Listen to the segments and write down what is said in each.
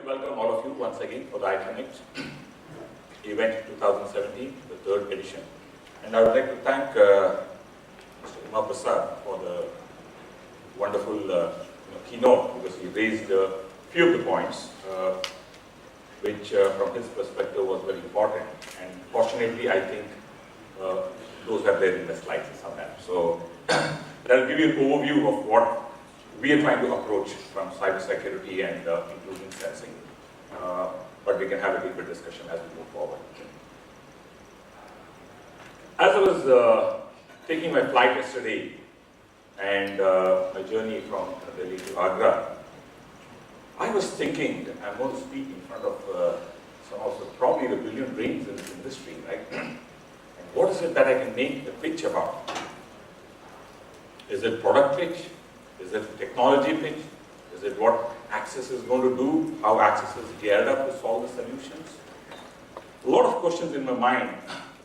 to welcome all of you once again for the iConnect event 2017, the third edition. And I would like to thank Mr. Uma Prasad for the wonderful keynote, because he raised a few of the points which from his perspective was very important. And fortunately, I think those are there in the slides somewhere. So I'll give you an overview of what we are trying to approach from cybersecurity and including sensing. But we can have a deeper discussion as we move forward. As I was taking my flight yesterday and my journey from Delhi to Agra, I was thinking that I'm going to speak in front of some of the probably the billion brains in this industry, right? And what is it that I can make the pitch about? Is it product pitch? Is it technology pitch? Is it what Access is going to do? How Access is geared up to solve the solutions? A lot of questions in my mind,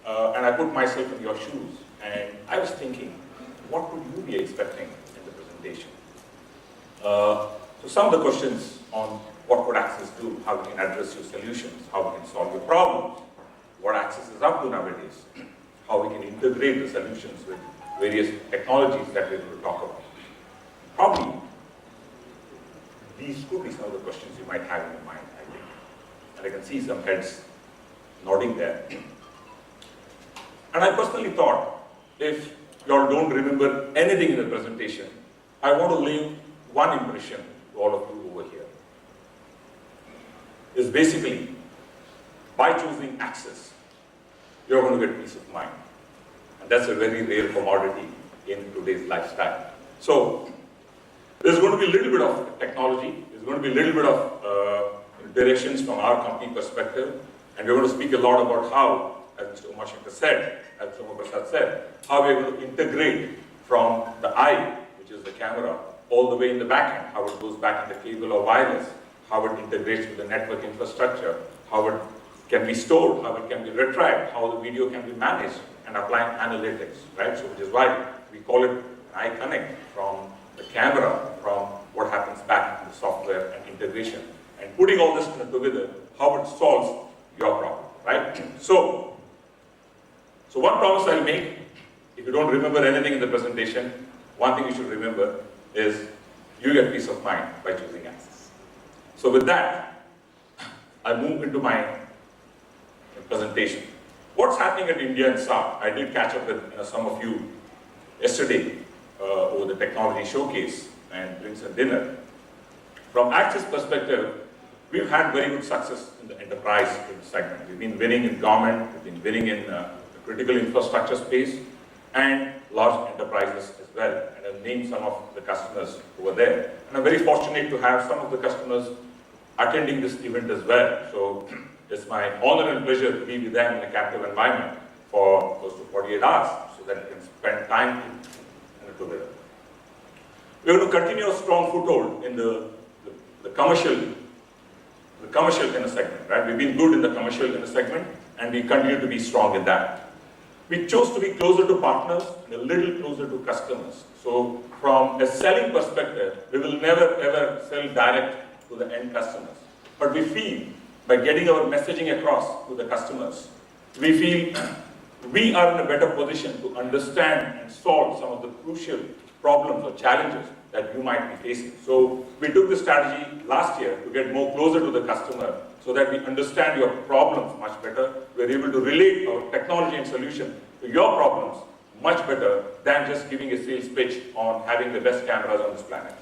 and I put myself in your shoes, and I was thinking, what would you be expecting in the presentation? So some of the questions on what would Access do, how we can address your solutions, how we can solve your problems, what Access is up to nowadays, how we can integrate the solutions with various technologies that we're going to talk about. Probably, these could be some of the questions you might have in your mind, I think. And I can see some heads nodding there. And I personally thought, if you all don't remember anything in the presentation, I want to leave one impression to all of you over here. Is basically, by choosing Access, you're going to get peace of mind. And that's a very rare commodity in today's lifestyle. So, there's going to be a little bit of technology, there's going to be a little bit of directions from our company perspective, and we're going to speak a lot about how, as Mr. Umashankar said, as Mr. Prasad said, how we're going to integrate from the eye, which is the camera, all the way in the back end, how it goes back in the cable or wireless, how it integrates with the network infrastructure, how it can be stored, how it can be retrieved, how the video can be managed, and applying analytics, right? So which is why we call it iConnect, from the camera, from what happens back in the software and integration, and putting all this together, how it solves your problem, right? So one promise I'll make, if you don't remember anything in the presentation, one thing you should remember is you get peace of mind by choosing Access. So with that, I move into my presentation. What's happening at India and South? I did catch up with some of you yesterday over the technology showcase and drinks and dinner. From Access perspective, we've had very good success in the enterprise segment. We've been winning in government, we've been winning in the critical infrastructure space, and large enterprises as well. And I've named some of the customers over there. And I'm very fortunate to have some of the customers attending this event as well. So it's my honor and pleasure to be with them in a captive environment for close to 48 hours, so that we can spend time together. We're going to continue a strong foothold in the commercial kind of segment, right? We've been good in the commercial kind of segment, and we continue to be strong in that. We chose to be closer to partners and a little closer to customers. So from a selling perspective, we will never ever sell direct to the end customers. But we feel by getting our messaging across to the customers, we feel we are in a better position to understand and solve some of the crucial problems or challenges that you might be facing. So we took this strategy last year to get more closer to the customer, so that we understand your problems much better. We're able to relate our technology and solution to your problems much better than just giving a sales pitch on having the best cameras on this planet.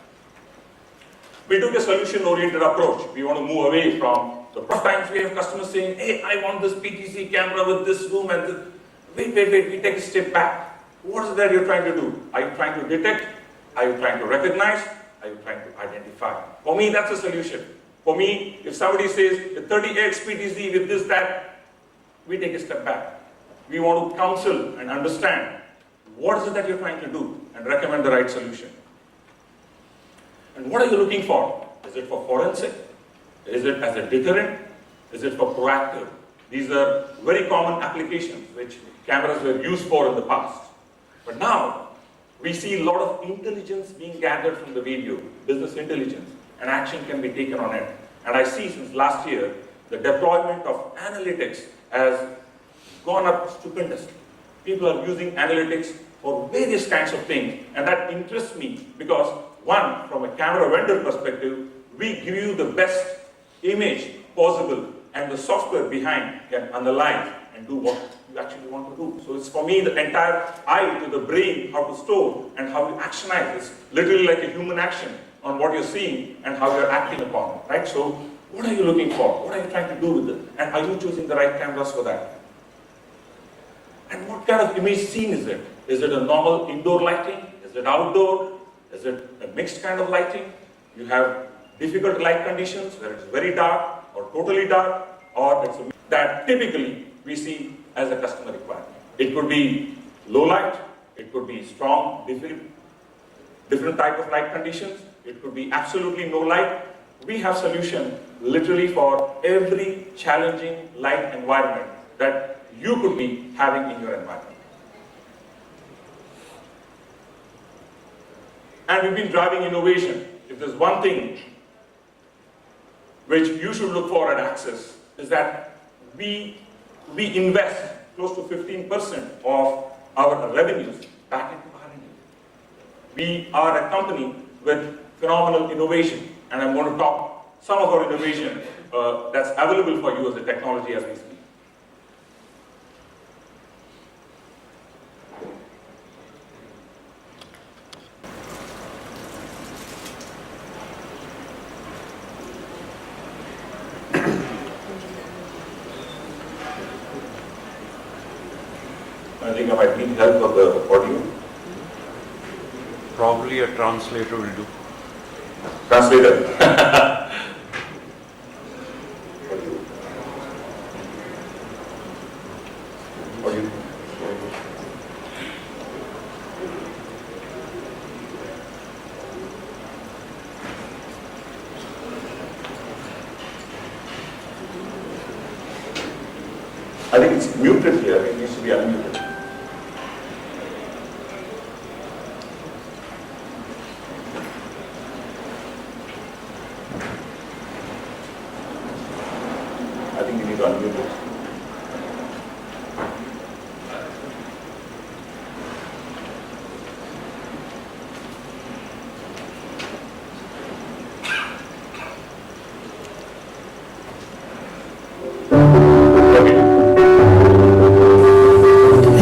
We took a solution-oriented approach. We want to move away from the first times we have customers saying, hey, I want this PTC camera with this zoom and this. Wait, we take a step back. What is it that you're trying to do? Are you trying to detect? Are you trying to recognize? Are you trying to identify? For me, that's a solution. For me, if somebody says, the 30x PTC with this, that, we take a step back. We want to counsel and understand what is it that you're trying to do and recommend the right solution. And what are you looking for? Is it for forensic? Is it as a deterrent? Is it for proactive? These are very common applications which cameras were used for in the past. But now, we see a lot of intelligence being gathered from the video, business intelligence, and action can be taken on it. And I see since last year, the deployment of analytics has gone up stupendously. People are using analytics for various kinds of things, and that interests me because, one, from a camera vendor perspective, we give you the best image possible, and the software behind can analyze and do what you actually want to do. So it's for me the entire eye to the brain, how to store and how to actionize this, literally like a human action on what you're seeing and how you're acting upon it, right? So what are you looking for? What are you trying to do with it? And are you choosing the right cameras for that? And what kind of image scene is it? Is it a normal indoor lighting? Is it outdoor? Is it a mixed kind of lighting? You have difficult light conditions where it's very dark or totally dark, or it's that typically we see as a customer requirement. It could be low light, it could be strong, different type of light conditions, it could be absolutely no light. We have solution literally for every challenging light environment that you could be having in your environment. And we've been driving innovation. If there's one thing which you should look for at Axis, is that we invest close to 15% of our revenues back into R&D. We are a company with phenomenal innovation, and I'm going to talk some of our innovation that's available for you as a technology as we speak. I think I might need help of the audio. Probably a translator will do. Translator. Audio. I think it's muted here. It needs to be unmuted. I think you need to unmute it.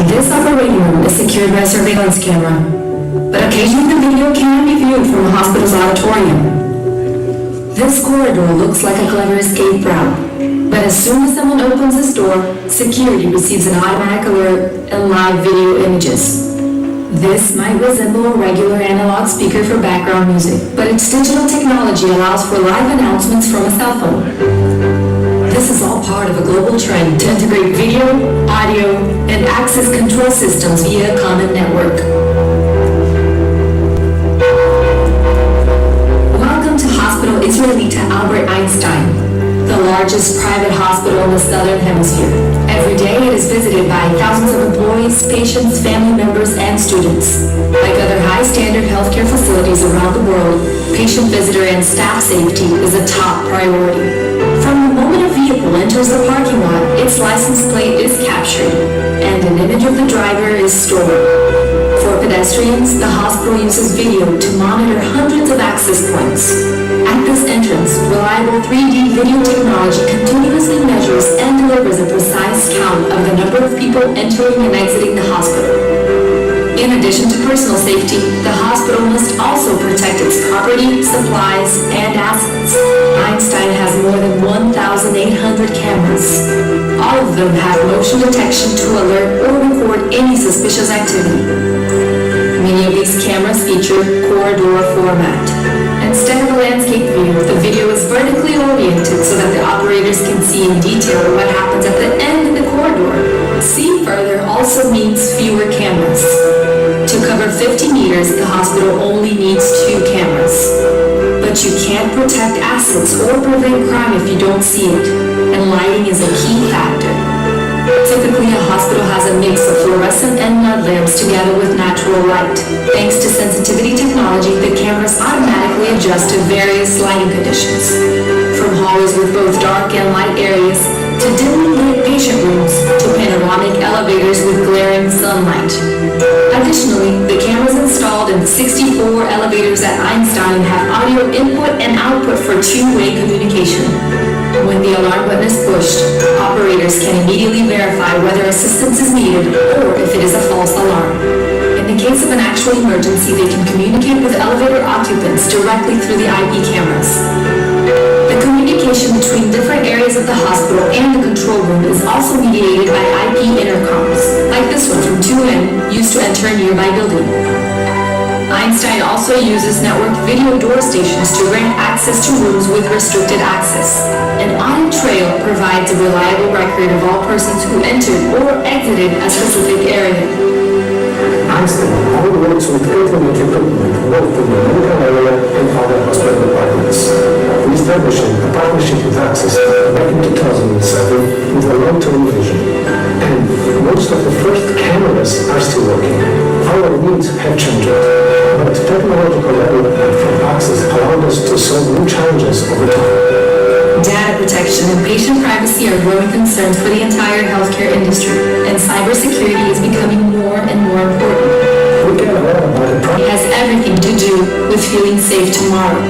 This operating room is secured by a surveillance camera, but occasionally the video can be viewed from the hospital's auditorium. This corridor looks like a clever escape route, but as soon as someone opens this door, security receives an automatic alert and live video images. This might resemble a regular analog speaker for background music, but its digital technology allows for live announcements from a cell phone. This is all part of a global trend to integrate video, audio, and access control systems via a common network. Welcome to Hospital Israelita Albert Einstein, the largest private hospital in the Southern Hemisphere. Every day it is visited by thousands of employees, patients, family members, and students. Like other high-standard healthcare facilities around the world, patient visitor and staff safety is a top priority. From the moment a vehicle enters the parking lot, its license plate is captured, and an image of the driver is stored. For pedestrians, the hospital uses video to monitor hundreds of access points. At this entrance, reliable 3D video technology continuously measures and delivers a precise count of the number of people entering and exiting the hospital. In addition to personal safety, the hospital must also protect its property, supplies, and assets. Einstein has more than 1,800 cameras. All of them have motion detection to alert or record any suspicious activity. Many of these cameras feature corridor format. Instead of a landscape view, the video is vertically oriented so that the operators can see in detail what happens at the end of the corridor. See further also means fewer cameras. To cover 50 meters, the hospital only needs 2 cameras. But you can't protect assets or prevent crime if you don't see it, and lighting is a key factor. Typically, a hospital has a mix of fluorescent and mud lamps together with natural light. Thanks to sensitivity technology, the cameras automatically adjust to various lighting conditions. From hallways with both dark and light areas, to dimly lit patient rooms, to panoramic elevators with glaring sunlight. Additionally, the cameras installed in the 64 elevators at Einstein have audio input and output for two-way communication. When the alarm button is pushed, operators can immediately verify whether assistance is needed or if it is a false alarm. In the case of an actual emergency, they can communicate with elevator occupants directly through the IP cameras. The communication between different areas of the hospital and the control room is also mediated by IP intercoms, like this one from 2N, used to enter a nearby building. Einstein also uses network video door stations to grant access to rooms with restricted access. An audit trail provides a reliable record of all persons who entered or exited a specific area. Einstein all works with cutting-edge equipment both in the medical area and other hospital departments. We established a partnership with Access back in 2007 with a long-term vision. And most of the first cameras are still working. Our needs have changed, but technological development from Access allowed us to solve new challenges over time. Data protection and patient privacy are growing concerns for the entire healthcare industry, and cybersecurity is becoming more and more important. We care a lot about the It has everything to do with feeling safe tomorrow.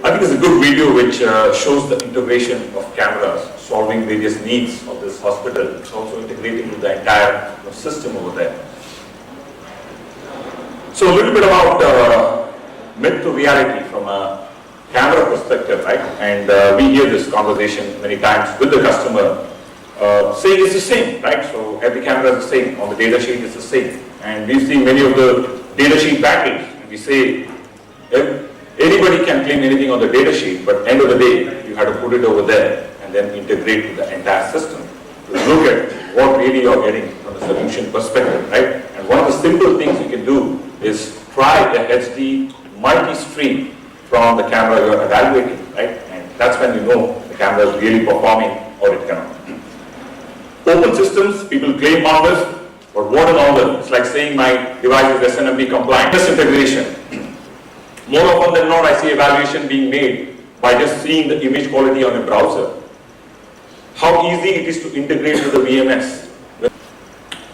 I think it's a good video which shows the integration of cameras solving various needs of this hospital. It's also integrating with the entire system over there. So a little bit about myth to reality from a camera perspective, right? And we hear this conversation many times with the customer saying it's the same, right? So every camera is the same, on the data sheet it's the same. And we see many of the data sheet battles. We say anybody can claim anything on the data sheet, but end of the day, you have to put it over there and then integrate with the entire system to look at what really you're getting from the solution perspective, right? And one of the simple things you can do is try the HD multi-stream from the camera you're evaluating, right? And that's when you know the camera is really performing or it cannot. Open systems, people claim on this, but what is all this? It's like saying my device is SNMP compliant. This integration. More often than not, I see evaluation being made by just seeing the image quality on a browser. How easy it is to integrate with the VMS.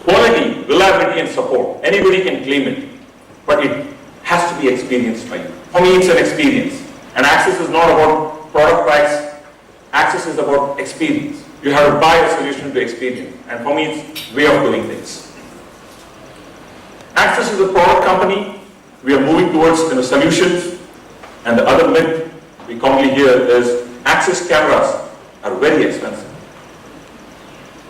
Quality, reliability and support. Anybody can claim it, but it has to be experienced by you. For me, it's an experience. And access is not about product price. Access is about experience. You have to buy a solution to experience. And for me, it's way of doing things. Access is a product company. We are moving towards solutions. And the other myth we commonly hear is access cameras are very expensive.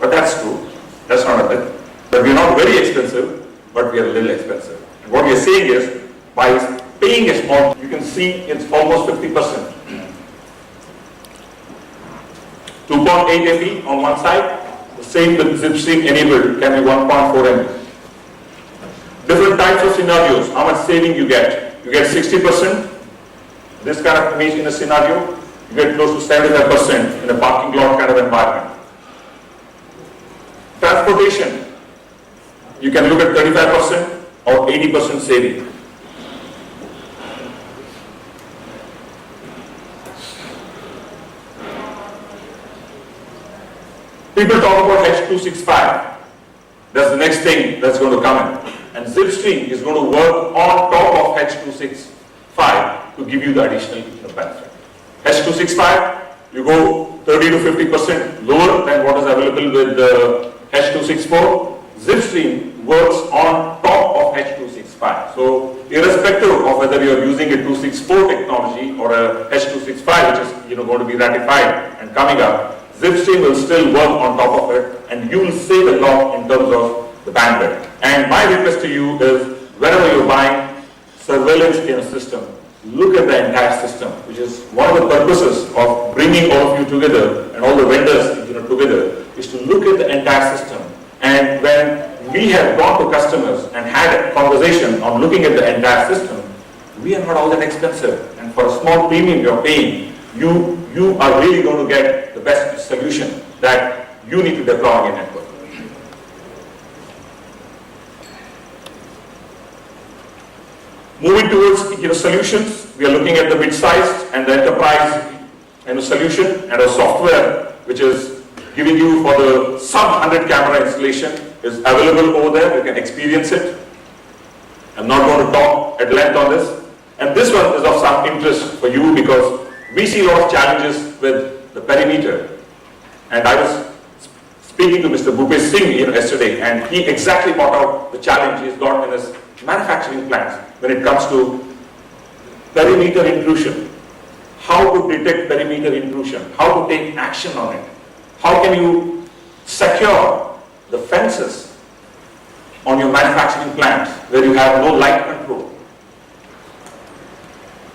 But that's true. That's not a myth. But we are not very expensive, but we are a little expensive. And what we are saying is, by paying a small, you can see it's almost 50%. 2.8 MB on one side, the same with ZipStream enabled can be 1.4 MB. Different types of scenarios, how much saving you get. You get 60%, this kind of image in a scenario, you get close to 75% in a parking lot kind of environment. Transportation, you can look at 35% or 80% saving. People talk about H265. That's the next thing that's going to come in. And ZipStream is going to work on top of H265 to give you the additional benefit. H265, you go 30 to 50% lower than what is available with the H264. ZipStream works on top of H265. So irrespective of whether you are using a 264 technology or a H265, which is going to be ratified and coming up, ZipStream will still work on top of it, and you will save a lot in terms of the bandwidth. And my request to you is, whenever you're buying surveillance in a system, look at the entire system, which is one of the purposes of bringing all of you together and all the vendors together, is to look at the entire system. And when we have gone to customers and had a conversation on looking at the entire system, we are not all that expensive. And for a small premium you're paying, you are really going to get the best solution that you need to deploy on your network. Moving towards solutions, we are looking at the mid-sized and the enterprise solution, and a software which is giving you for the sub-100 camera installation is available over there. You can experience it. I'm not going to talk at length on this. And this one is of some interest for you because we see a lot of challenges with the perimeter. And I was speaking to Mr. Bhupesh Singh yesterday, and he exactly brought out the challenge he's got in his manufacturing plants when it comes to perimeter intrusion. How to detect perimeter intrusion, how to take action on it. How can you secure the fences on your manufacturing plants where you have no light control?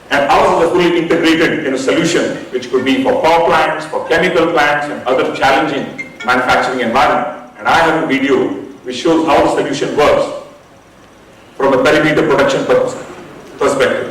And ours is a fully integrated solution which could be for power plants, for chemical plants and other challenging manufacturing environment. And I have a video which shows how the solution works from a perimeter protection perspective.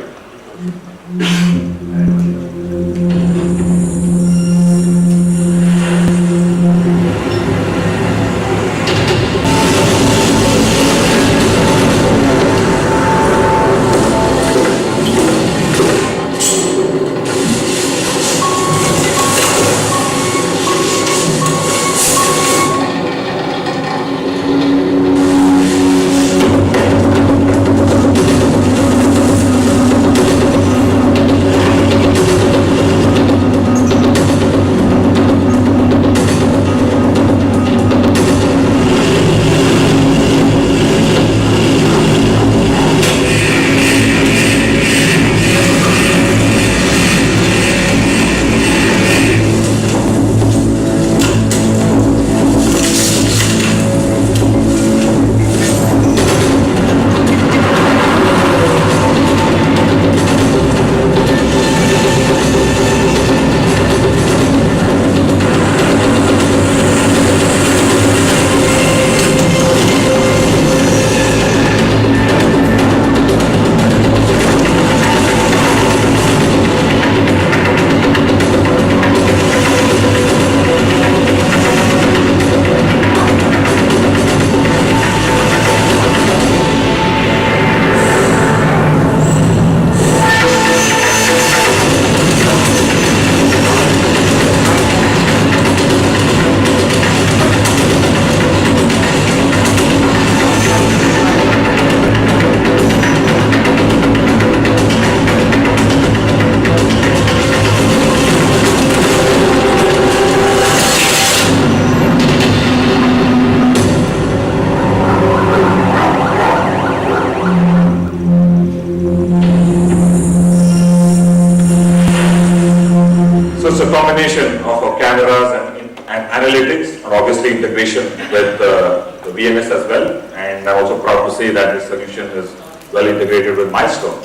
Combination of our cameras and analytics, and obviously integration with the VMS as well. And I'm also proud to say that this solution is well integrated with Milestone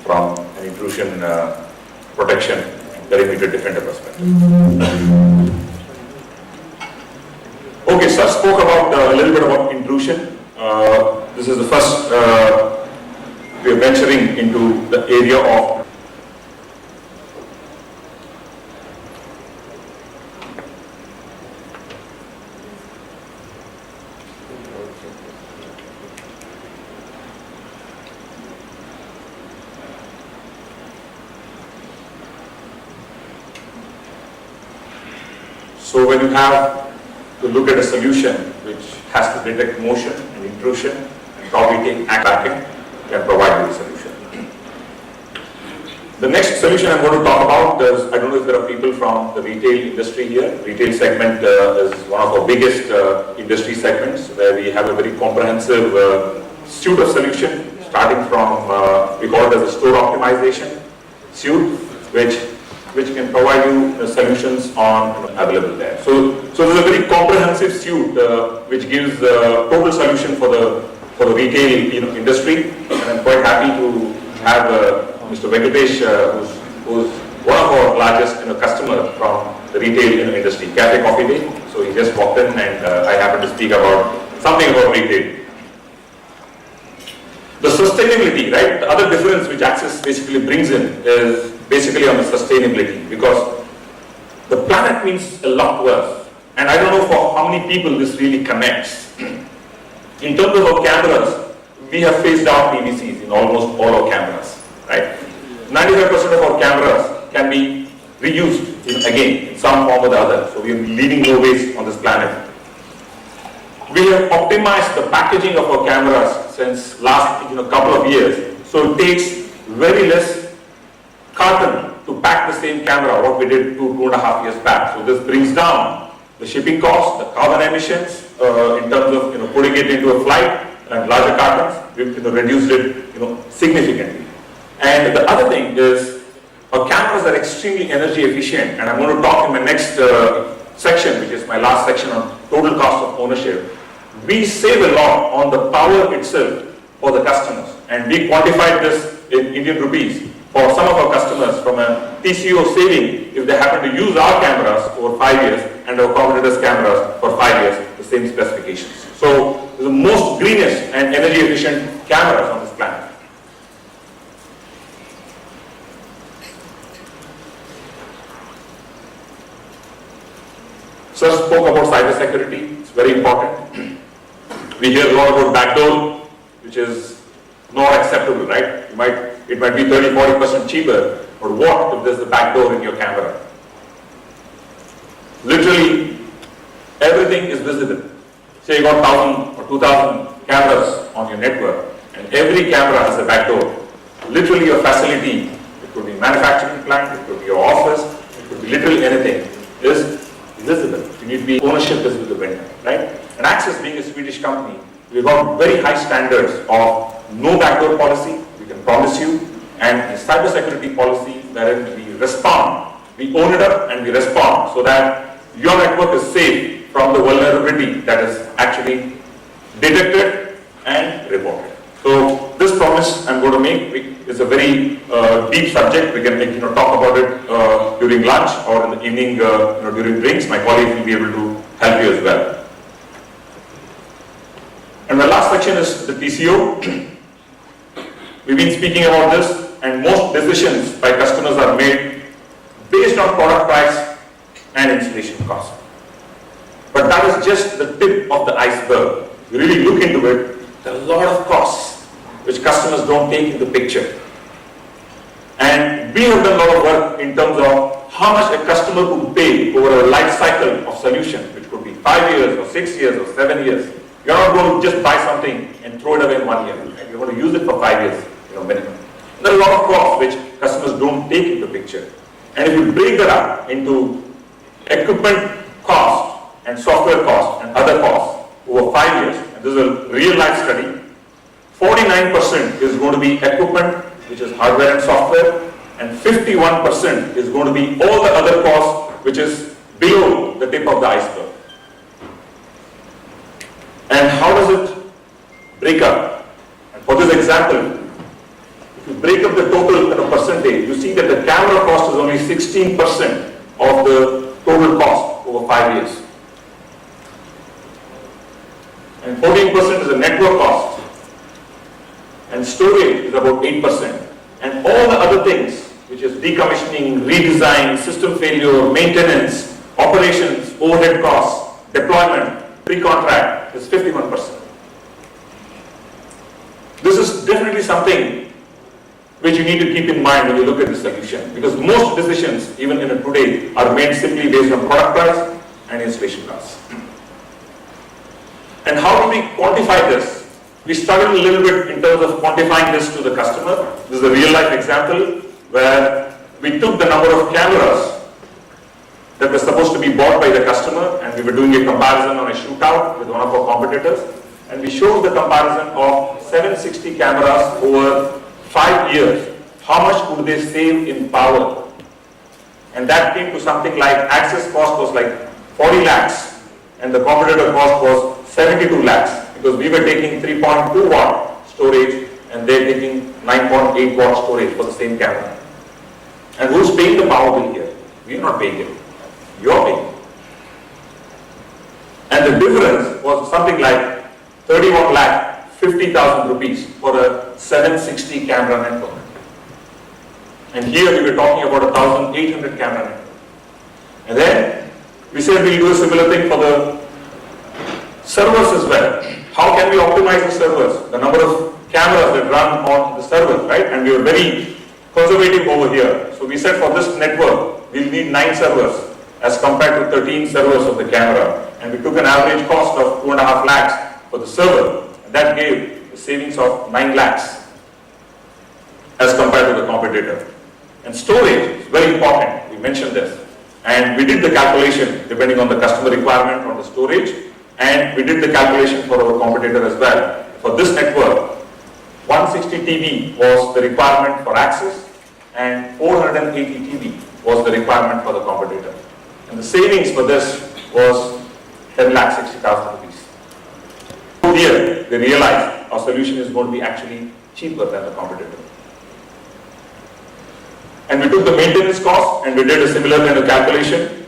from an intrusion protection and perimeter defender perspective. Okay, so I spoke about a little bit about intrusion. This is the first we are venturing into the area of So when you have to look at a solution which has to detect motion and intrusion and probably take action, can provide you the solution. The next solution I'm going to talk about is, I don't know if there are people from the retail industry here. Retail segment is one of our biggest industry segments where we have a very comprehensive suite of solution starting from, we call it as a store optimization suite, which can provide you solutions on available there. So there's a very comprehensive suite which gives a total solution for the retail industry, and I'm quite happy to have Mr. Venkatesh, who's one of our largest customer from the retail industry, Cafe Coffee Day. So he just walked in, and I happened to speak about something about retail. The sustainability, right? The other difference which Access basically brings in is basically on the sustainability, because the planet means a lot to us, and I don't know for how many people this really connects. In terms of our cameras, we have phased out PVCs. almost all our cameras, right? 95% of our cameras can be reused again in some form or the other. So we are leaving no waste on this planet. We have optimized the packaging of our cameras since last couple of years. So it takes very less carton to pack the same camera what we did 2.5 years back. So this brings down the shipping costs, the carbon emissions in terms of putting it into a flight and larger cartons. We've reduced it significantly. And the other thing is our cameras are extremely energy efficient, and I'm going to talk in my next section, which is my last section on total cost of ownership. We save a lot on the power itself for the customers, and we quantified this in Indian rupees for some of our customers from a TCO saving if they happen to use our cameras for 5 years and our competitors' cameras for 5 years, the same specifications. So the most greenest and energy efficient cameras on this planet. Sir spoke about cyber security. It's very important. We hear a lot about backdoor, which is not acceptable, right? It might be 30-40% cheaper, but what if there's a backdoor in your camera? Literally, everything is visible. Say you got 1,000 or 2,000 cameras on your network, and every camera has a backdoor. Literally, your facility, it could be manufacturing plant, it could be your office, it could be literally anything, is visible. You need to be ownership is with the vendor, right? And Access, being a Swedish company, we've got very high standards of no backdoor policy, we can promise you, and a cyber security policy wherein we respond, we own it up and we respond so that your network is safe from the vulnerability that is actually detected and reported. So this promise I'm going to make is a very deep subject. We can talk about it during lunch or in the evening during drinks. My colleagues will be able to help you as well. And my last section is the TCO. We've been speaking about this, and most decisions by customers are made based on product price and installation cost. But that is just the tip of the iceberg. You really look into it, there are a lot of costs which customers don't take into the picture. And we have done a lot of work in terms of how much a customer could pay over a life cycle of solution, which could be 5 years or 6 years or 7 years. You're not going to just buy something and throw it away in 1 year. Right? You're going to use it for 5 years, minimum. There are a lot of costs which customers don't take into the picture. And if you break that up into equipment cost and software cost and other costs over 5 years, and this is a real life study, 49% is going to be equipment, which is hardware and software, and 51% is going to be all the other costs, which is below the tip of the iceberg. And how does it break up? And for this example, if you break up the total percentage, you see that the camera cost is only 16% of the total cost over 5 years. And 14% is the network cost. And storage is about 8%. And all the other things, which is decommissioning, redesign, system failure, maintenance, operations, overhead costs, deployment, pre-contract, is 51%. This is definitely something which you need to keep in mind when you look at the solution, because most decisions, even in today, are made simply based on product price and installation costs. And how do we quantify this? We struggled a little bit in terms of quantifying this to the customer. This is a real life example where we took the number of cameras that were supposed to be bought by the customer, and we were doing a comparison on a shootout with one of our competitors, and we showed the comparison of 760 cameras over 5 years. How much would they save in power? And that came to something like access cost was like 40 lakhs and the competitor cost was 72 lakhs, because we were taking 3.2 watt storage and they're taking 9.8 watt storage for the same camera. And who's paying the power bill here? We're not paying it. You're paying. And the difference was something like 31 lakh 50,000 rupees for a 760 camera network. And here we were talking about 1,800 camera network. And then we said we'll do a similar thing for the servers as well. How can we optimize the servers? The number of cameras that run on the servers, right? And we were very conservative over here. So we said for this network, we'll need 9 servers as compared to 13 servers of the camera. And we took an average cost of 2.5 lakhs for the server. And that gave a savings of 9 lakhs as compared to the competitor. And storage is very important. We mentioned this. And we did the calculation depending on the customer requirement on the storage. And we did the calculation for our competitor as well. For this network, 160 TB was the requirement for access and 480 TB was the requirement for the competitor. And the savings for this was 10,60,000 rupees. Here, they realized our solution is going to be actually cheaper than the competitor. And we took the maintenance cost and we did a similar kind of calculation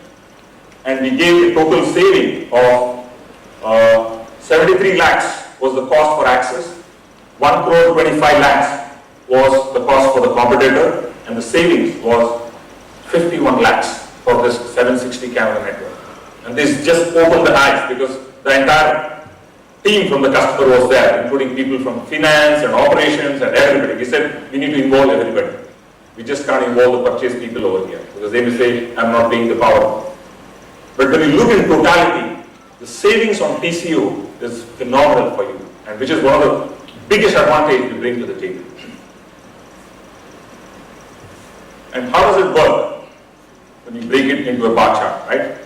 and we gave a total saving of 73 lakhs was the cost for access, 1 crore 25 lakhs was the cost for the competitor, and the savings was 51 lakhs for this 760 camera network. And this just opened the eyes because the entire team from the customer was there, including people from finance and operations and everybody. We said we need to involve everybody. We just can't involve the purchase people over here because they may say, I'm not paying the power. But when you look in totality, the savings on TCO is phenomenal for you, and which is one of the biggest advantage we bring to the table. And how does it work when you break it into a bar chart, right?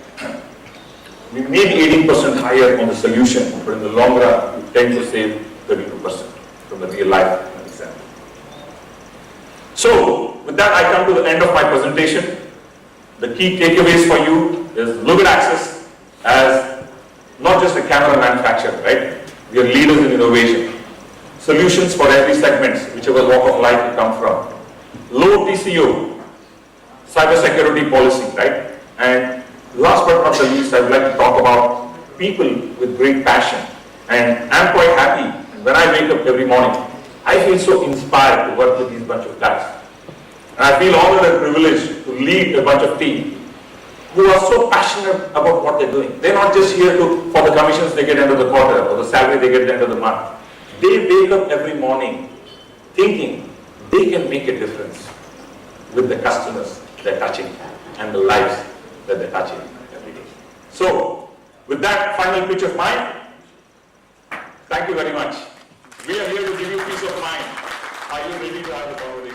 We may be 18% higher on the solution, but in the long run, we tend to save 32% from the real life example. So, with that, I come to the end of my presentation. The key takeaways for you is look at Access as not just a camera manufacturer, right? We are leaders in innovation. Solutions for every segment, whichever walk of life you come from. Low TCO, cybersecurity policy, right? And last but not the least, I would like to talk about people with great passion. And I'm quite happy. And when I wake up every morning, I feel so inspired to work with these bunch of guys. And I feel honored and privileged to lead a bunch of team who are so passionate about what they're doing. They're not just here for the commissions they get end of the quarter or the salary they get at the end of the month. They wake up every morning thinking they can make a difference with the customers they're touching and the lives that they're touching every day. So, with that final pitch of mine, thank you very much. We are here to give you peace of mind. Are you ready to have the conversation?